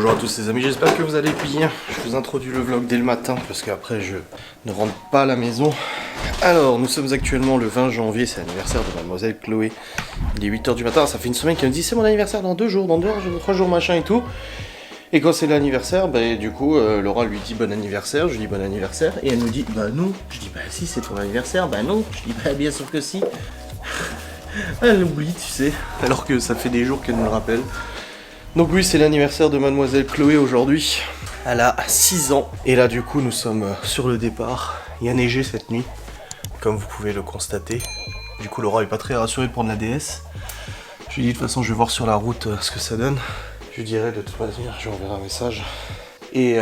Bonjour à tous les amis, j'espère que vous allez bien. Je vous introduis le vlog dès le matin parce qu'après je ne rentre pas à la maison. Alors, nous sommes actuellement le 20 janvier, c'est l'anniversaire de mademoiselle Chloé. Il est 8 h du matin, ça fait une semaine qu'elle me dit c'est mon anniversaire dans 2 jours, dans 3 jours machin et tout. Et quand c'est l'anniversaire, bah du coup Laura lui dit bon anniversaire, je lui dis bon anniversaire et elle nous dit bah non. Je dis bah si c'est ton anniversaire, bah non. Je dis bah bien sûr que si. Elle oublie tu sais, alors que ça fait des jours qu'elle nous le rappelle. Donc oui, c'est l'anniversaire de mademoiselle Chloé aujourd'hui. Elle a 6 ans. Et là du coup nous sommes sur le départ. Il y a neigé cette nuit, comme vous pouvez le constater. Du coup Laura est pas très rassurée de prendre la DS. Je lui dis de toute façon je vais voir sur la route ce que ça donne. Je lui dirai de toute façon, je lui enverrai un message. Et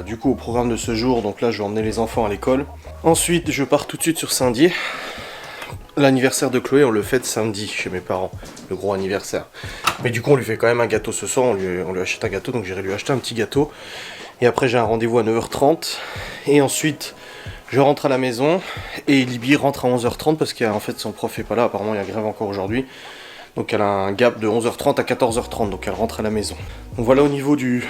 du coup au programme de ce jour, donc là je vais emmener les enfants à l'école. Ensuite je pars tout de suite sur Saint-Dié. L'anniversaire de Chloé, on le fête samedi chez mes parents, le gros anniversaire. Mais du coup, on lui fait quand même un gâteau ce soir, on lui achète un gâteau, donc j'irai lui acheter un petit gâteau. Et après, j'ai un rendez-vous à 9 h 30. Et ensuite, je rentre à la maison, et Libye rentre à 11 h 30 parce qu'en fait, son prof est pas là, apparemment, il y a grève encore aujourd'hui. Donc elle a un gap de 11 h 30 à 14 h 30, donc elle rentre à la maison. Donc voilà au niveau du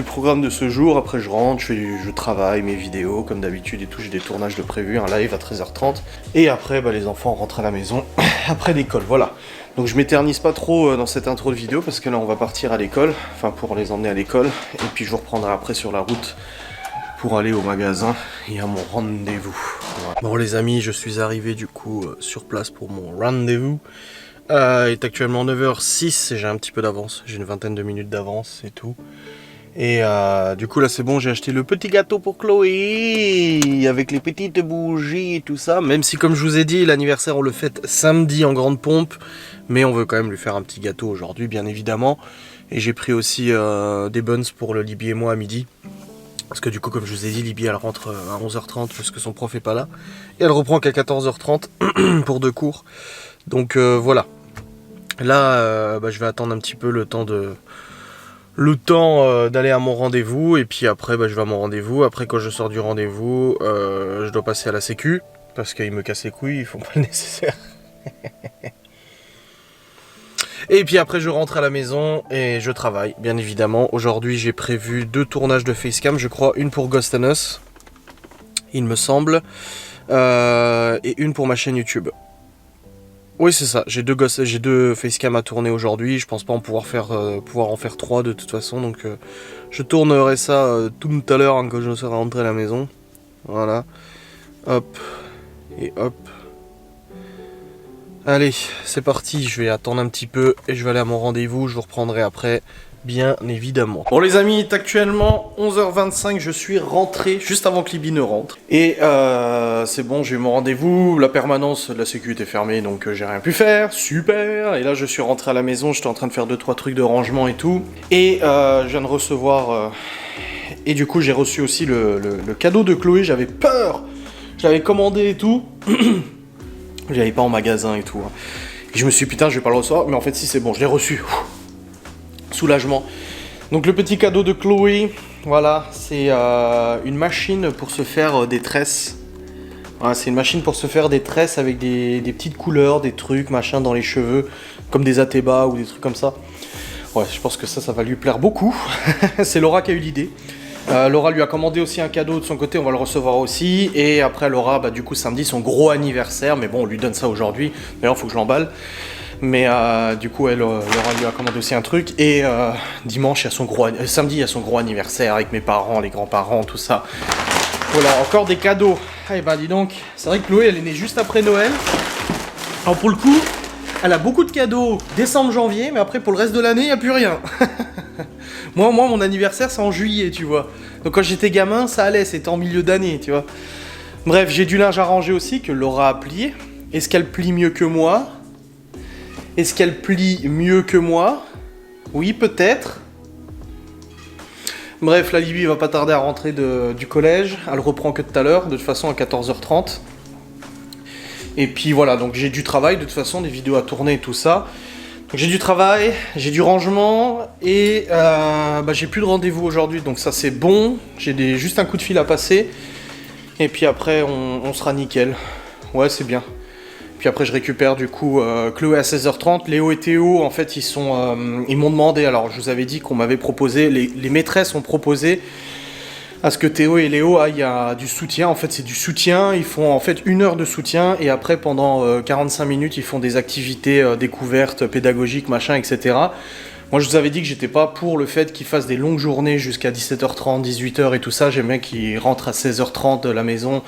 programme de ce jour. Après je rentre, je travaille mes vidéos comme d'habitude et tout. J'ai des tournages de prévus, un live à 13 h 30. Et après les enfants rentrent à la maison après l'école, voilà. Donc je m'éternise pas trop dans cette intro de vidéo parce que là on va partir à l'école, enfin pour les emmener à l'école. Et puis je vous reprendrai après sur la route pour aller au magasin et à mon rendez-vous. Voilà. Bon les amis, je suis arrivé du coup sur place pour mon rendez-vous. Il est actuellement 9 h 06 et j'ai un petit peu d'avance, j'ai une vingtaine de minutes d'avance et tout. Et du coup là c'est bon, j'ai acheté le petit gâteau pour Chloé, avec les petites bougies et tout ça. Même si comme je vous ai dit, l'anniversaire on le fête samedi en grande pompe. Mais on veut quand même lui faire un petit gâteau aujourd'hui bien évidemment. Et j'ai pris aussi des buns pour le Libye et moi à midi. Parce que du coup comme je vous ai dit, Libye elle rentre à 11 h 30 parce que son prof est pas là. Et elle reprend qu'à 14 h 30 pour 2 cours. Donc voilà. Là, je vais attendre un petit peu le temps d'aller à mon rendez-vous. Et puis après, je vais à mon rendez-vous. Après, quand je sors du rendez-vous, je dois passer à la sécu. Parce qu'ils me cassent les couilles, ils font pas le nécessaire. Et puis après, je rentre à la maison et je travaille, bien évidemment. Aujourd'hui, j'ai prévu 2 tournages de facecam, je crois. Une pour Ghost and Us, il me semble. Et une pour ma chaîne YouTube. Oui c'est ça, j'ai 2 facecam à tourner aujourd'hui, je pense pas en pouvoir en faire 3 de toute façon, donc je tournerai ça tout à l'heure quand je serai rentré à la maison. Voilà, hop, et hop. Allez, c'est parti, je vais attendre un petit peu et je vais aller à mon rendez-vous, je vous reprendrai après. Bien évidemment. Bon les amis, il est actuellement 11 h 25, je suis rentré juste avant que Libye ne rentre. Et c'est bon, j'ai eu mon rendez-vous, la permanence de la sécu était fermée donc j'ai rien pu faire, super. Et là je suis rentré à la maison, j'étais en train de faire 2-3 trucs de rangement et tout. Et je viens de recevoir... Et du coup j'ai reçu aussi le cadeau de Chloé, j'avais peur. Je l'avais commandé et tout. J'allais pas en magasin et tout. Et je me suis dit putain je vais pas le recevoir, mais en fait si c'est bon, je l'ai reçu. Soulagement. Donc le petit cadeau de Chloé, voilà, c'est une machine pour se faire des tresses. Voilà, c'est une machine pour se faire des tresses avec des petites couleurs, des trucs, machin dans les cheveux, comme des Ateba ou des trucs comme ça. Ouais, je pense que ça va lui plaire beaucoup. C'est Laura qui a eu l'idée. Laura lui a commandé aussi un cadeau de son côté, on va le recevoir aussi. Et après Laura, du coup samedi, son gros anniversaire, mais bon, on lui donne ça aujourd'hui. D'ailleurs, il faut que je l'emballe. Mais du coup, Laura lui a commandé aussi un truc. Et dimanche, samedi, il y a son gros anniversaire avec mes parents, les grands-parents, tout ça. Voilà, encore des cadeaux. Eh ben, dis donc, c'est vrai que Chloé, elle est née juste après Noël. Alors pour le coup, elle a beaucoup de cadeaux décembre, janvier, mais après, pour le reste de l'année, il n'y a plus rien. moi, mon anniversaire, c'est en juillet, tu vois. Donc quand j'étais gamin, ça allait, c'était en milieu d'année, tu vois. Bref, j'ai du linge à ranger aussi, que Laura a plié. Est-ce qu'elle plie mieux que moi ? Est-ce qu'elle plie mieux que moi? Oui, peut-être. Bref, la Libye va pas tarder à rentrer du collège. Elle reprend que tout à l'heure, de toute façon à 14 h 30. Et puis voilà, donc j'ai du travail, de toute façon, des vidéos à tourner et tout ça. Donc j'ai du travail, j'ai du rangement et j'ai plus de rendez-vous aujourd'hui, donc ça c'est bon. J'ai juste un coup de fil à passer. Et puis après, on sera nickel. Ouais, c'est bien. Puis après je récupère du coup Chloé à 16h30. Léo et Théo en fait ils m'ont demandé, alors je vous avais dit qu'on m'avait proposé, les maîtresses ont proposé à ce que Théo et Léo aillent à du soutien. En fait c'est du soutien, ils font en fait 1 heure de soutien et après pendant 45 minutes ils font des activités découvertes, pédagogiques, machin, etc. Moi, je vous avais dit que j'étais pas pour le fait qu'ils fassent des longues journées jusqu'à 17h30, 18h et tout ça. J'aime bien qu'ils rentrent à 16h30 de la maison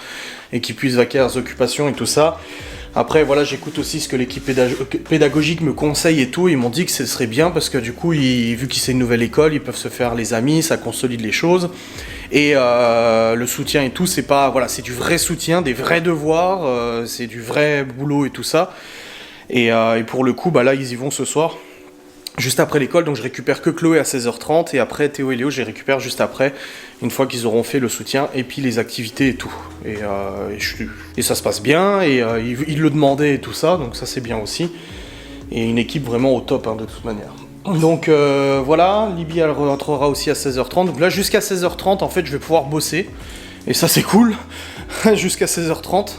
et qu'ils puissent vaquer à leurs occupations et tout ça. Après, voilà, j'écoute aussi ce que l'équipe pédagogique me conseille et tout. Ils m'ont dit que ce serait bien parce que du coup, vu que c'est une nouvelle école, ils peuvent se faire les amis, ça consolide les choses. Et le soutien et tout, c'est pas, voilà, c'est du vrai soutien, des vrais devoirs, c'est du vrai boulot et tout ça. Et pour le coup, bah là, ils y vont ce soir. Juste après l'école, donc je récupère que Chloé à 16h30 et après Théo et Léo, je les récupère juste après, une fois qu'ils auront fait le soutien et puis les activités et tout. Et ça se passe bien et ils le demandaient et tout ça, donc ça c'est bien aussi. Et une équipe vraiment au top hein, de toute manière. Donc voilà, Libye elle rentrera aussi à 16h30. Donc là jusqu'à 16h30 en fait je vais pouvoir bosser. Et ça c'est cool, jusqu'à 16h30.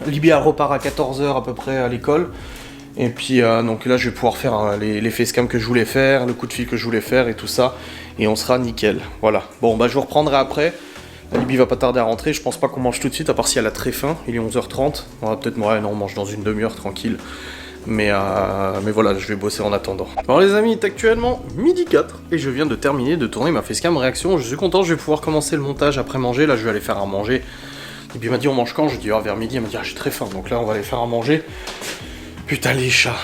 Libye elle repart à 14h à peu près à l'école. Et puis donc là je vais pouvoir faire les facecam que je voulais faire, le coup de fil que je voulais faire et tout ça. Et on sera nickel, voilà. Bon bah je vous reprendrai après. La Libye va pas tarder à rentrer, je pense pas qu'on mange tout de suite, à part si elle a très faim, il est 11h30. On va peut-être, ouais non on mange dans une demi-heure tranquille. Mais voilà, je vais bosser en attendant. Alors les amis, il est actuellement 12h04 et je viens de terminer de tourner ma facecam réaction. Je suis content, je vais pouvoir commencer le montage après manger. Là je vais aller faire à manger. Et puis il m'a dit on mange quand? Je dis vers midi, il m'a dit j'ai très faim. Donc là on va aller faire à manger. Putain les chats.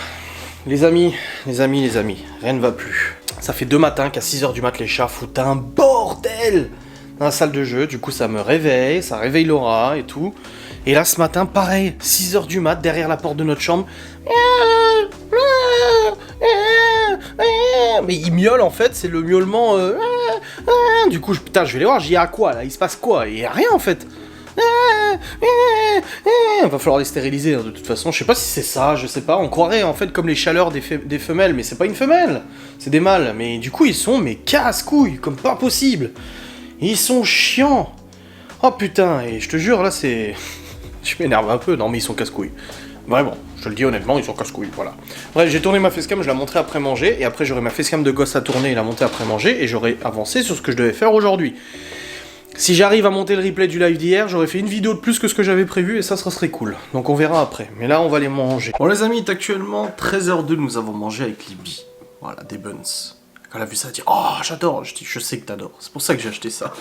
Les amis, rien ne va plus. Ça fait 2 matins qu'à 6h du mat les chats foutent un bordel dans la salle de jeu. Du coup ça me réveille, ça réveille Laura et tout. Et là ce matin pareil, 6h du mat derrière la porte de notre chambre. Mais ils miaulent en fait, c'est le miaulement. Du coup putain je vais les voir, j'y ai à quoi là? Il se passe quoi? Il y a rien en fait. Va falloir les stériliser hein, de toute façon, je sais pas si c'est ça, je sais pas, on croirait en fait comme les chaleurs des femelles, mais c'est pas une femelle, c'est des mâles, mais du coup ils sont mais casse-couilles, comme pas possible, ils sont chiants, oh putain, et je te jure là c'est, je m'énerve un peu, non mais ils sont casse-couilles, vraiment, je te le dis honnêtement, ils sont casse-couilles, voilà. Bref, j'ai tourné ma facecam, je l'ai montré après manger, et après j'aurai ma facecam de gosse à tourner et la monter après manger, et j'aurai avancé sur ce que je devais faire aujourd'hui. Si j'arrive à monter le replay du live d'hier, j'aurais fait une vidéo de plus que ce que j'avais prévu et ça serait cool. Donc on verra après. Mais là, on va les manger. Bon les amis, il est actuellement 13h02, nous avons mangé avec Libby. Voilà, des buns. Quand elle a vu ça, elle a dit « Oh, j'adore !» Je dis « Je sais que t'adores. C'est pour ça que j'ai acheté ça. »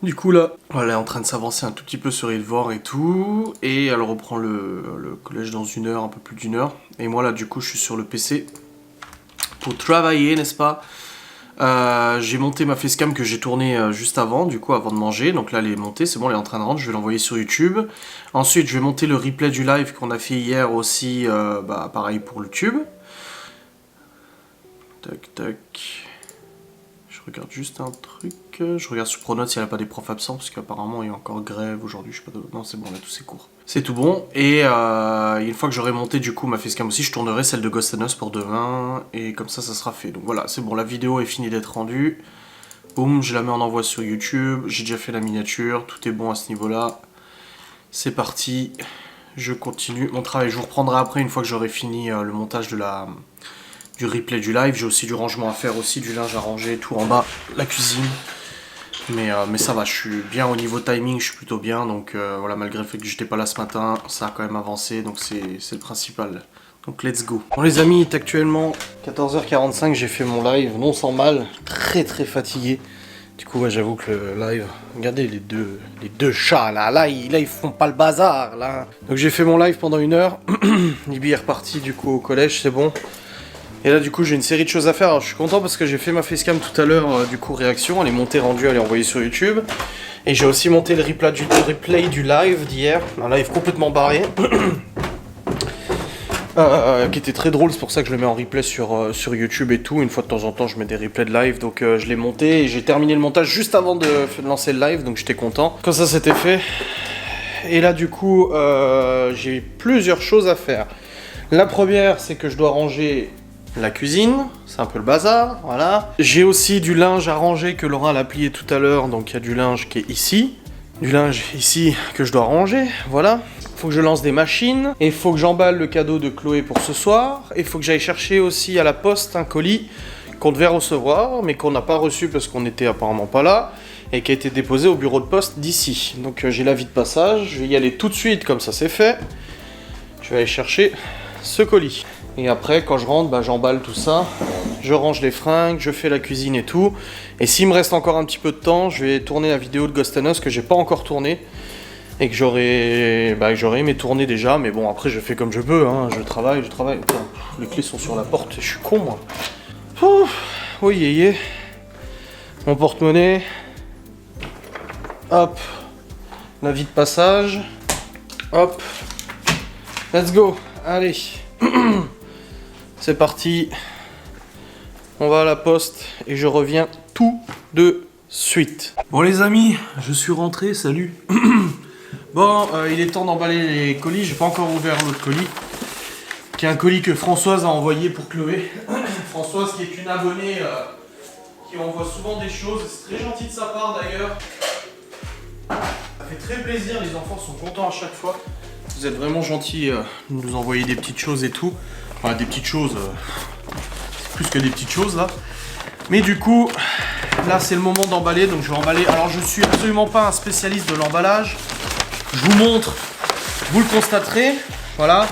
Du coup là, elle est en train de s'avancer un tout petit peu sur Ilvor et tout. Et elle reprend le collège dans 1 heure, un peu plus d'1 heure. Et moi là, du coup, je suis sur le PC pour travailler, n'est-ce pas? J'ai monté ma facecam que j'ai tournée juste avant, du coup avant de manger, donc là elle est montée, c'est bon, elle est en train de rentrer, je vais l'envoyer sur YouTube. Ensuite je vais monter le replay du live qu'on a fait hier aussi, pareil pour le tube. Tac tac. Je regarde juste un truc, je regarde sur Pronote si elle n'a pas des profs absents, parce qu'apparemment il y a encore grève aujourd'hui, je sais pas, non c'est bon, là tous c'est court. C'est tout bon, et une fois que j'aurai monté du coup ma facecam aussi, je tournerai celle de Ghost and Us pour demain, et comme ça sera fait. Donc voilà, c'est bon, la vidéo est finie d'être rendue. Boum, je la mets en envoi sur YouTube, j'ai déjà fait la miniature, tout est bon à ce niveau-là. C'est parti, je continue mon travail, je vous reprendrai après une fois que j'aurai fini le montage de du replay du live. J'ai aussi du rangement à faire aussi, du linge à ranger, tout en bas, la cuisine. Mais ça va, je suis bien au niveau timing, je suis plutôt bien, donc voilà, malgré le fait que j'étais pas là ce matin, ça a quand même avancé, donc c'est le principal. Donc let's go. Bon les amis, il est actuellement 14h45, j'ai fait mon live, non sans mal, très fatigué. Du coup ouais, j'avoue que le live, regardez les deux chats là ils font pas le bazar là. Donc j'ai fait mon live pendant 1 heure, Libby est reparti du coup au collège, c'est bon. Et là du coup j'ai une série de choses à faire, alors je suis content parce que j'ai fait ma facecam tout à l'heure, du coup réaction, elle est montée, rendue, elle est envoyée sur YouTube. Et j'ai aussi monté le replay du live d'hier, un live complètement barré. Qui était très drôle, c'est pour ça que je le mets en replay sur YouTube et tout, une fois de temps en temps je mets des replays de live, donc je l'ai monté et j'ai terminé le montage juste avant de lancer le live, donc j'étais content. Quand ça c'était fait, et là du coup j'ai plusieurs choses à faire. La première c'est que je dois ranger la cuisine, c'est un peu le bazar, voilà. J'ai aussi du linge à ranger que Laura l'a plié tout à l'heure, donc il y a du linge qui est ici. Du linge ici que je dois ranger, voilà. faut que je lance des machines, et il faut que j'emballe le cadeau de Chloé pour ce soir, et il faut que j'aille chercher aussi à la poste un colis qu'on devait recevoir, mais qu'on n'a pas reçu parce qu'on n'était apparemment pas là, et qui a été déposé au bureau de poste d'ici. Donc j'ai l'avis de passage, je vais y aller tout de suite, comme ça c'est fait. Je vais aller chercher ce colis. Et après, quand je rentre, bah, j'emballe tout ça, je range les fringues, je fais la cuisine et tout. Et s'il me reste encore un petit peu de temps, je vais tourner la vidéo de Ghost & Us que j'ai pas encore tournée. Et que j'aurais aimé tourner déjà, mais bon, après je fais comme je peux, hein. Je travaille. Putain, les clés sont sur la porte, je suis con moi. Oui, yé. Mon porte-monnaie. Hop. L'avis de passage. Hop. Let's go. Allez. C'est parti. On va à la poste et je reviens tout de suite. Bon les amis, je suis rentré, salut. Bon, il est temps d'emballer les colis. J'ai pas encore ouvert l'autre colis. Qui est un colis que Françoise a envoyé pour Chloé. Françoise qui est une abonnée qui envoie souvent des choses. C'est très gentil de sa part d'ailleurs. Ça fait très plaisir, les enfants sont contents à chaque fois. Vous êtes vraiment gentils de nous envoyer des petites choses et tout. Enfin des petites choses, c'est plus que des petites choses là. Mais du coup, là c'est le moment d'emballer, donc je vais emballer. Alors je suis absolument pas un spécialiste de l'emballage. Je vous montre, vous le constaterez, voilà.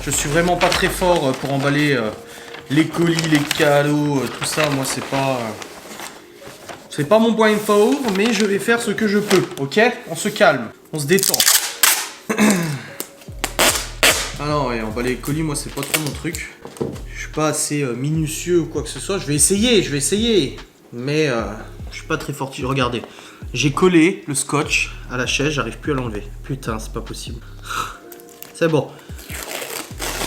Je suis vraiment pas très fort pour emballer les colis, les cadeaux, tout ça. Moi c'est pas mon point fort, mais je vais faire ce que je peux, ok? On se calme, on se détend. Ah non, ouais, emballer les colis, moi c'est pas trop mon truc. Je suis pas assez minutieux ou quoi que ce soit. Je vais essayer. Mais je suis pas très fort. Regardez, j'ai collé le scotch à la chaise, j'arrive plus à l'enlever. Putain, c'est pas possible. C'est bon.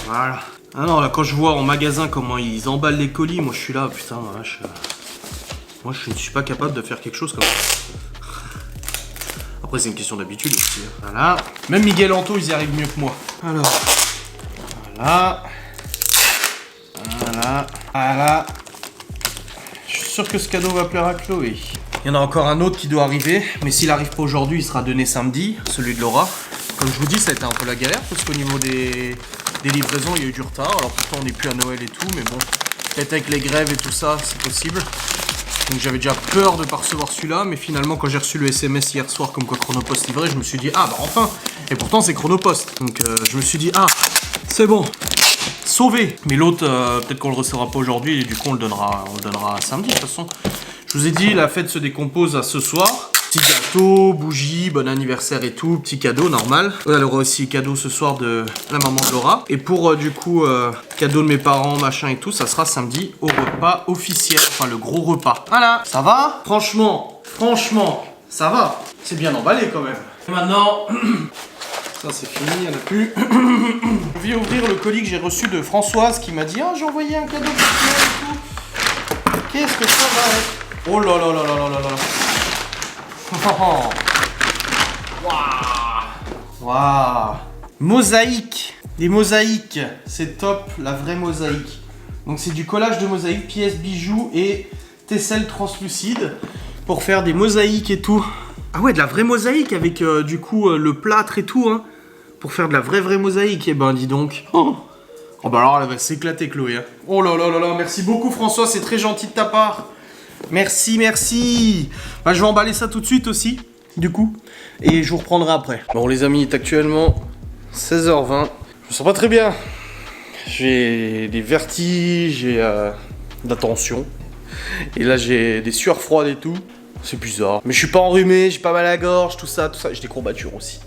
Voilà. Ah non, là quand je vois en magasin comment ils emballent les colis, moi je suis là, putain, vache. Moi je ne suis pas capable de faire quelque chose comme ça. Après c'est une question d'habitude aussi. Voilà. Même Miguel Anto, ils y arrivent mieux que moi. Alors. Voilà. Voilà. Je suis sûr que ce cadeau va plaire à Chloé. Il y en a encore un autre qui doit arriver, mais s'il arrive pas aujourd'hui, il sera donné samedi, celui de Laura. Comme je vous dis, ça a été un peu la galère, parce qu'au niveau des livraisons, il y a eu du retard. Alors pourtant, on n'est plus à Noël et tout, mais bon, peut-être avec les grèves et tout ça, c'est possible. Donc j'avais déjà peur de ne pas recevoir celui-là, mais finalement, quand j'ai reçu le SMS hier soir, comme quoi Chronopost livrait, je me suis dit, ah bah enfin. Et pourtant, c'est Chronopost. Donc je me suis dit, ah, c'est bon. Sauvé. Mais l'autre, peut-être qu'on le recevra pas aujourd'hui, et du coup, on le donnera samedi, de toute façon. Je vous ai dit, la fête se décompose à ce soir. Petit gâteau, bougie, bon anniversaire et tout, petit cadeau normal. Elle aura aussi cadeau ce soir de la maman de Laura. Et pour du coup, cadeau de mes parents, machin et tout, ça sera samedi au repas officiel, enfin le gros repas. Voilà, ça va? Franchement, ça va. C'est bien emballé quand même. Et maintenant, ça c'est fini, il n'y en a plus. Je vais ouvrir le colis que j'ai reçu de Françoise qui m'a dit, ah, j'ai envoyé un cadeau pour toi et tout. Qu'est-ce que ça va être? Oh là là là là là là là. Waouh. Mosaïque. Des mosaïques. C'est top, la vraie mosaïque. Donc c'est du collage de mosaïques, pièces, bijoux et tesselles translucides pour faire des mosaïques et tout. Ah ouais, de la vraie mosaïque avec du coup le plâtre et tout, hein. Pour faire de la vraie mosaïque. Et ben dis donc. Oh bah alors elle va s'éclater Chloé. Hein. Oh là là là là, merci beaucoup François, c'est très gentil de ta part. Merci. Bah, je vais emballer ça tout de suite aussi, du coup. Et je vous reprendrai après. Bon les amis, il est actuellement 16h20. Je me sens pas très bien. J'ai des vertiges, j'ai de la tension. Et là j'ai des sueurs froides et tout. C'est bizarre. Mais je suis pas enrhumé, j'ai pas mal à la gorge, tout ça. J'ai des courbatures aussi.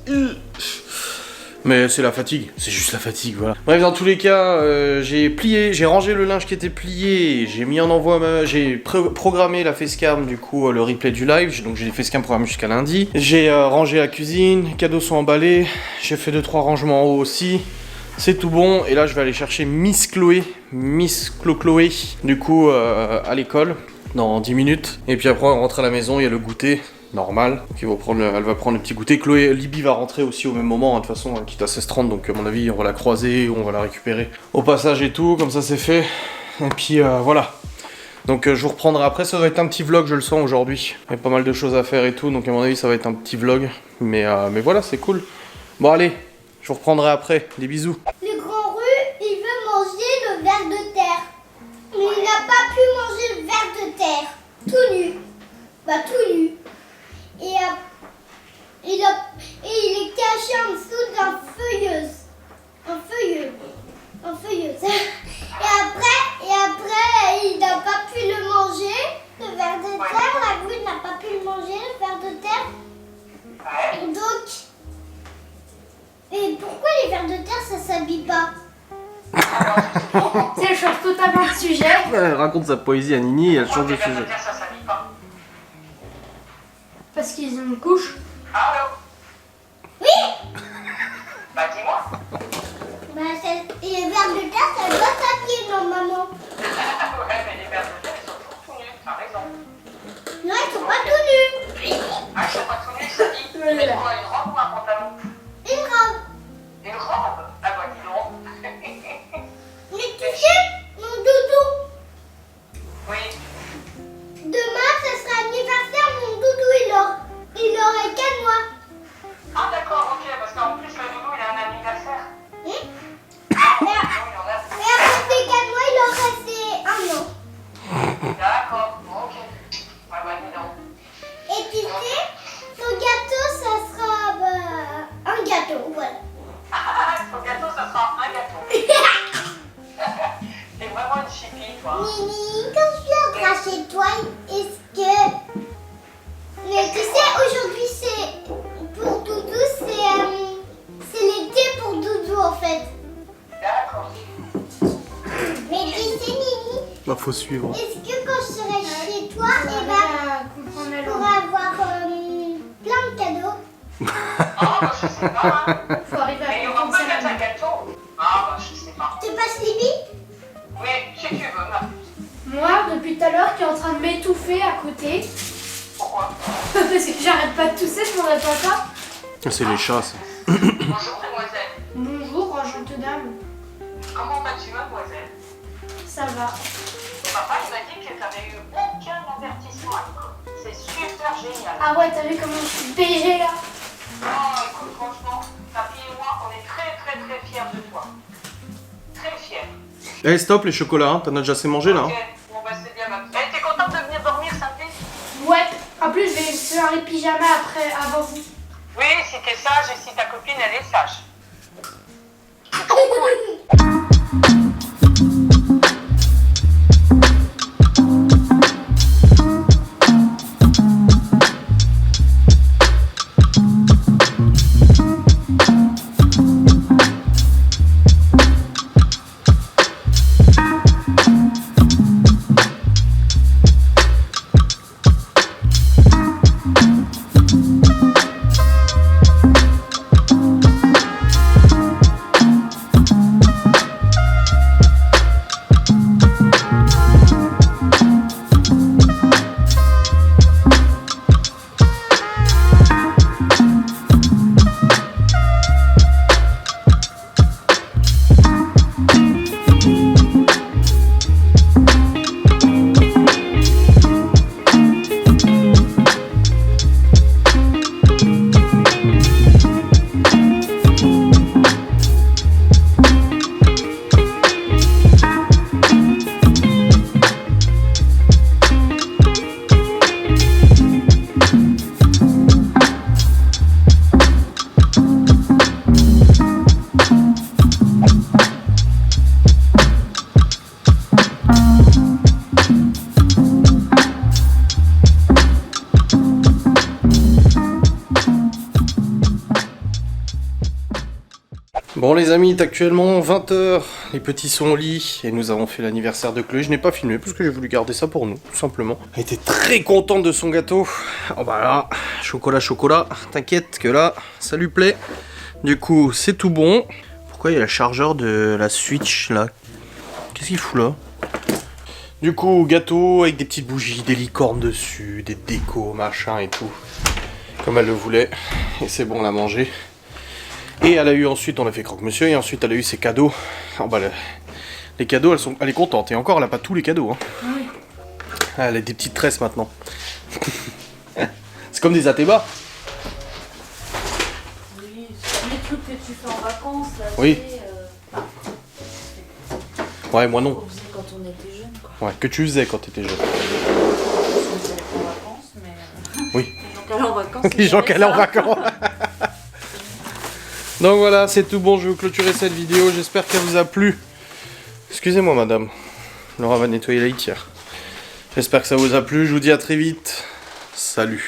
Mais c'est la fatigue, c'est juste la fatigue, voilà. Bref, dans tous les cas, j'ai rangé le linge qui était plié, j'ai mis en envoi, j'ai programmé la facecam, du coup, le replay du live, donc j'ai les facecam programmés jusqu'à lundi. J'ai rangé la cuisine, les cadeaux sont emballés, j'ai fait 2-3 rangements en haut aussi. C'est tout bon, et là je vais aller chercher Miss Chloé, du coup, à l'école, dans 10 minutes. Et puis après, on rentre à la maison, il y a le goûter. Normal, elle va prendre le petit goûter. Chloé, Libby va rentrer aussi au même moment, hein, de toute façon, hein, quitte à 16h30, donc à mon avis, on va la croiser, ou on va la récupérer au passage et tout, comme ça c'est fait. Et puis voilà. Donc je vous reprendrai après, ça va être un petit vlog, je le sens aujourd'hui. Il y a pas mal de choses à faire et tout, donc à mon avis, ça va être un petit vlog. Mais voilà, c'est cool. Bon allez, je vous reprendrai après. Des bisous. Le grand Ru, il veut manger le ver de terre. Mais il n'a pas pu manger le ver de terre. Tout nu. Bah tout nu. Et il est caché en dessous d'un feuilleuse. Un feuilleux. Un feuilleuse. Et après, il n'a pas pu le manger, le ver de terre. La grue n'a pas pu le manger, le ver de terre. Et donc... Et pourquoi les vers de terre, ça s'habille pas? C'est, elle change totalement de sujet. Elle raconte sa poésie à Nini et elle change de sujet. Ça s'habille pas. Parce qu'ils ont une couche. Allô? Oui. Bah dis-moi. Bah, et les vers de terre, ça doit s'habiller normalement. Ouais, mais les vers de terre, ils sont tout nus, t'as raison. Non, ils sont pas tout nus. Ah, ils sont pas tout nus, ça dit. Ils mettent quoi, une robe ou un pantalon? Une robe. Une robe? Ah bah dis donc. Mais tu sais, mon doudou, Oui. demain, ce sera anniversaire, mon doudou, il aurait 4 mois. Ah d'accord, ok, parce qu'en plus le doudou il a un anniversaire. Ah, Oui, il en a. et après ses 4 mois, il aurait ses 1 an. D'accord, ok. Ah bah dis donc. Et tu sais, son gâteau, ça sera un gâteau, voilà. Ah, ton gâteau, ça sera un gâteau. T'es vraiment une chipie, toi. Nini, quand je viendrai chez toi, est-ce que... Mais tu sais, aujourd'hui, c'est... Pour Doudou, c'est l'été pour Doudou, en fait. D'accord. Mais tu sais, Nini, Bah faut suivre. est-ce que quand je serai chez toi, On eh ben, va comprendre la je langue. pourrai avoir plein de cadeaux? Ah bah je sais pas. Hein. Faut arriver Mais il y à aura comprendre peut-être sa un langue. gâteau. Ah bah je sais pas. Tu passes Libye? Oui, si tu veux. Moi, depuis tout à l'heure, qui est en train de m'étouffer à côté. Pourquoi? Parce que j'arrête pas de tousser, je m'en attends pas. C'est les chats ça. Bonjour mademoiselle. Bonjour, enchantée dame. Comment vas-tu mademoiselle? Ça va. Papa il m'a dit que tu n'avais eu aucun avertissement à l'école. C'est super génial. Ah ouais, t'as vu comment je suis BG là? Oh écoute franchement, ta fille et moi on est très très très fiers de toi. Très fiers. Eh stop les chocolats, hein. T'en as déjà assez mangé là. Ok, Hein. bon bah c'est bien ma fille. T'es contente de venir dormir samedi? Ouais. En plus, je vais faire les pyjamas après, avant vous. Oui, si t'es sage et si ta copine elle est sage. C'est trop cool. Bon les amis, il est actuellement 20h, les petits sont au lit et nous avons fait l'anniversaire de Chloé. Je n'ai pas filmé parce que j'ai voulu garder ça pour nous, tout simplement. Elle était très contente de son gâteau. Oh bah là, chocolat, chocolat, t'inquiète que là, ça lui plaît. Du coup, c'est tout bon. Pourquoi il y a le chargeur de la Switch là? Qu'est-ce qu'il fout là? Du coup, gâteau avec des petites bougies, des licornes dessus, des décos, machin et tout. Comme elle le voulait. Et c'est bon, on l'a mangé. Et elle a eu ensuite, on a fait croque-monsieur, et ensuite elle a eu ses cadeaux. Oh bah, les cadeaux, elle est contente. Et encore, elle a pas tous les cadeaux. Hein. Oui. Elle a des petites tresses maintenant. C'est comme des atébas. Oui, c'est les trucs que tu fais en vacances, là, Oui. tu sais, Ouais, moi non. on faisait quand on était jeune, quoi. Ouais, que tu faisais quand t'étais jeune. On faisait en vacances, mais... Oui. Les gens qui allaient en vacances... Les gens qui allaient en ça. vacances. Donc voilà, c'est tout bon, je vais vous clôturer cette vidéo, j'espère qu'elle vous a plu. Excusez-moi madame, Laura va nettoyer la litière. J'espère que ça vous a plu, je vous dis à très vite. Salut.